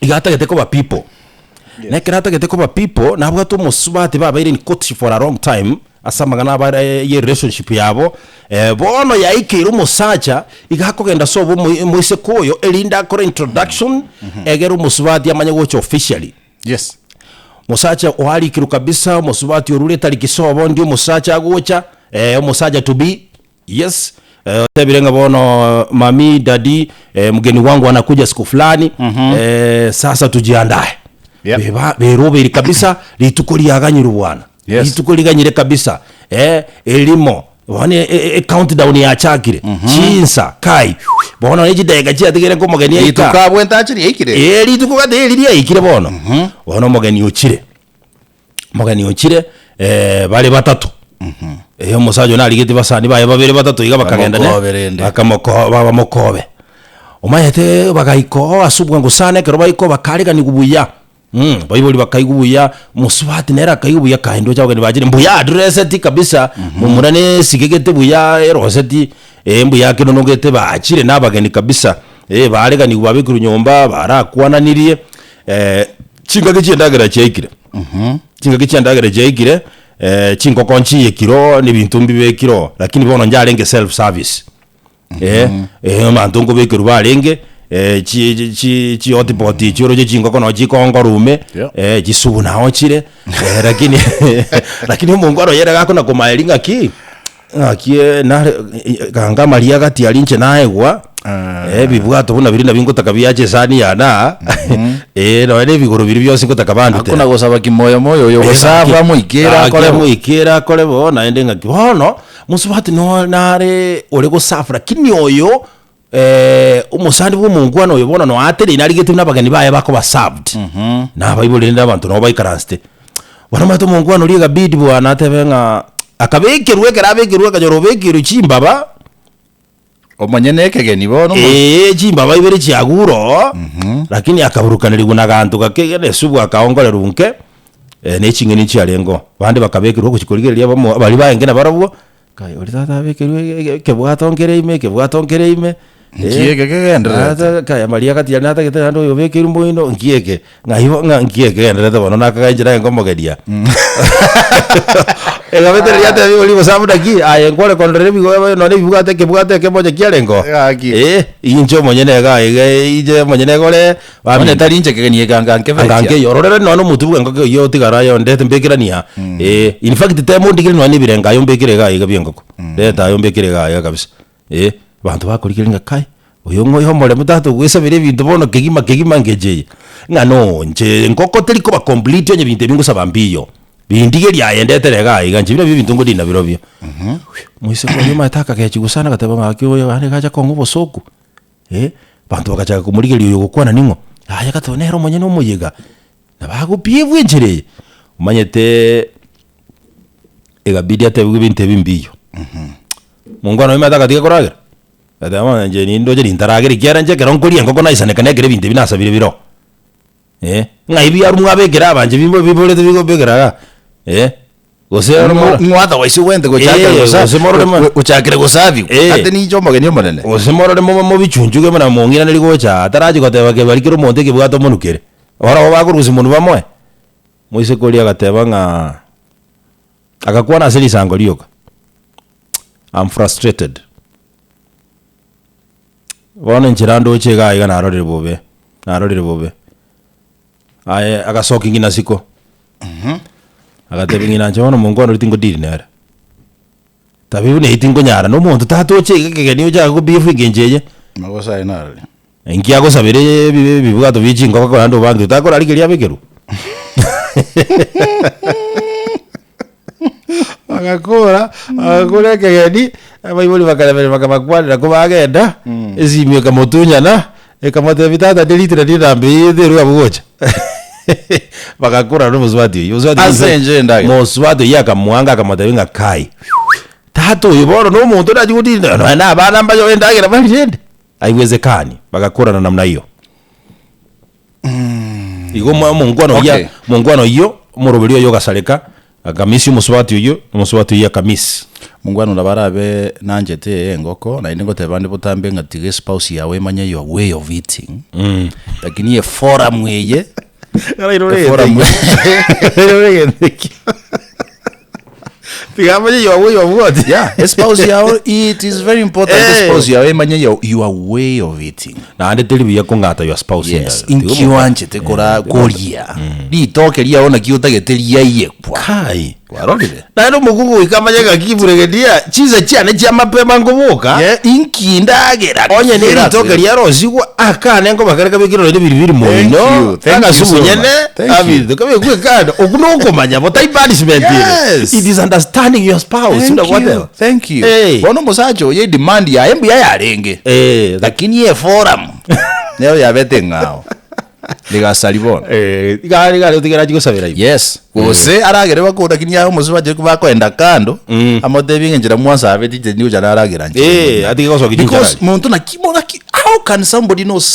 igata geteko ba people nekirata geteko ba people nabwo to musubati baba iri in court for a long time asamagana ba ye relationship yabo bono yaikira umusacha igakogenda sobo muise koyo elinda kore introduction egera umusubati amanye gocho officially yes musacha ohali kiru kabisa musubati orure tariki sobo ndio musacha gocha umusacha to be yes tebirenga bono mami daddy mgeni wangu anakuja siku fulani sasa tujiandae berobe kabisa litukuliaganyira bwana litukuliganyire kabisa elimo wane countdown ya chakire chinsa kai bono neji dega chia tigere ko mugeni ika litukabwenta achiri ikire litukugade liria ikire bono bono mugeni uchire bale batatu musajo naligiti basani baye babere batatu iga bakagenda ne bakamokobe omayete bagaiko asubwa ngusane kero bayiko bakarega ni kubuya bayiboli bakayigubuya musubati nera kayigubuya kahindo cyangwa ni bagire mbuya addresseti kabisa mumurane sigegete buya eroseti mbuya kino nongete baachire nabageni kabisa barega ni kubabikuru nyomba barakwananiriye chinga gicyendagera cyekire chinga gicyendagera cyekire chinkoko nchiye kiro ni bintu mbibe kiro lakini bono njalenge self service mantungo bekiru balenge chi hotpot chiro chinkoko no chikongo rume chisubu naho chire lakini mungoro yera gako na kumaelinga ki akie na ganga maria gati alinche naegwa bibwato buna birinda bingotaka byaje sani yana no ene bigoro biri byose ngotaka bandu akuna gosaba kimoyo yo gosaba muikera kole bona ende ngaki bono musubati no nare ole gosafra kini oyo umusandi bw'umungwana oyo bona no atere inarigete nabagani baye bako basaved na bayibolinda abantu no bayikaranste bona mato mungwana uriga bidi bwana atebenga akabekerwe karabekerwe kajorobekeru chimbaba omanyene kegeni bono chimbaba ibere chiaguro lakini akaburukanirwa nagantu gakegene subwa kaongolera unke ne chingeni chialengo bande bakabekerwa kuchikorigereria bali bayengena barabwo kai uri tata bekerwe kebwatongere ime ngieke kegendera kai maria kati yanata getando yo bekeru mboino ngieke ngahibo ngieke gendera bono nakagajira ngomogeria egabete ya te biboli bosamuda ki aye ngole konrere bigo no ne bibugate ke moje kialengo injo monyene ga ije monyene gole bamene tarinje kegenie gange yororere no mutubu ngako yo tigara yo ndete mbekirania in fact te mundigire no ni birenga yo mbekire ga iga byengoko ndeta yo mbekire ga ya kabisa bantu bakurikiringa kai uyo ngoyo mole mutatu gwisabire bintu bono kegima ngeje ngano nje ngoko teriko ba complete onye bintu bingusaba mbiyo bindigeria yendete rega iganje bino bintu ngo dina birobyo muise kwa nyuma ataka ke chigusana kataba maki oyo ane kaja kongo bosoku bantu bakacha kumurigeria uyo gukwana ningo aya katonero monye no muyiga nabagupievwe njere umanyete egabidi atebwe bintu bimbiyo mungwana wima ataka tikakoragira adama nje nindo je intaragere kiara nje keronkuri ngoko naisane kanegere bintu binasabire biro ngaibi arumwa begera abanje bibole bigo begera gosero mwata waisi wende gochakire gosabi ate ni jomo genyo monene osemoro mo bichunjuge mona mongira nari gocha ataraje goteba ke barikiro monte ke bwato monukere ora bakuruzi munu bamwe moise kolia gateba nga akakwana asili sango lioka I'm frustrated wana nchirando chega iga narorere bobe aye agasoka ingina siko agatebi ngina nchono mungono ritingo diri nera tabibu ne hitingo nyara no muntu tatoche kegeni uja ko bifu ngenjeje magosa inari engia go sabere bibuga to bichi ngoko ko ando bandu takora likeria bekeru agakora kegeni abayiboli bakalebere bakabakwalira ko bagenda ezimye kamotunya na ekamate bitata delitira dirambe deru abugocha bakakura no muzwadi asenje ndage muzwadi yakamwanga kamatabenga kai tato yiboro no muntu najudi na abana mbayo endagira balinde aiwezekani bakakura na namna hiyo igo mungwano ya mungwano yo murubiriyo yo gasaleka akamisi muswati uyu akamisi mungwano labarabe nanjete ngoko na indingo tebande butambe ngati spouse yawe manya your way of eating lakini ye forum weye your way of what? Yeah, spouse yawe, it is very important. Spouse yawe manya your way of eating. Na ande telibia kungata your spouse. Yes, inkiwanje tekora koria. Ni toke lia ona kiuta getelia yekwa. Kai. Warolile. Na ndo mugugu ikamanya gakiburegedia chiza cyane cyamapema ngoboka. Yeah, inkindagera. Onye ni toke lia rozigwa akane ngo bakareka bikiro ndo bibiri moino. Thank you so much. Abido kabe kwekanda okunuko manya botai punishment. Yes. It is understanding your spouse. Thank you. Bono musacho ye demand ya embu ya yarenge. Lakini ye forum. Leo ya bete ngao. Liga salibona. Gari utigera chiko sabira ibi. Yes. Ose aragere bakoda kini ya umusuba je kubako enda kando. Amodebi ngira mwanza abeti je niyo jana aragera nje. Atige koso kijinja. Because muntu na kimona how can somebody know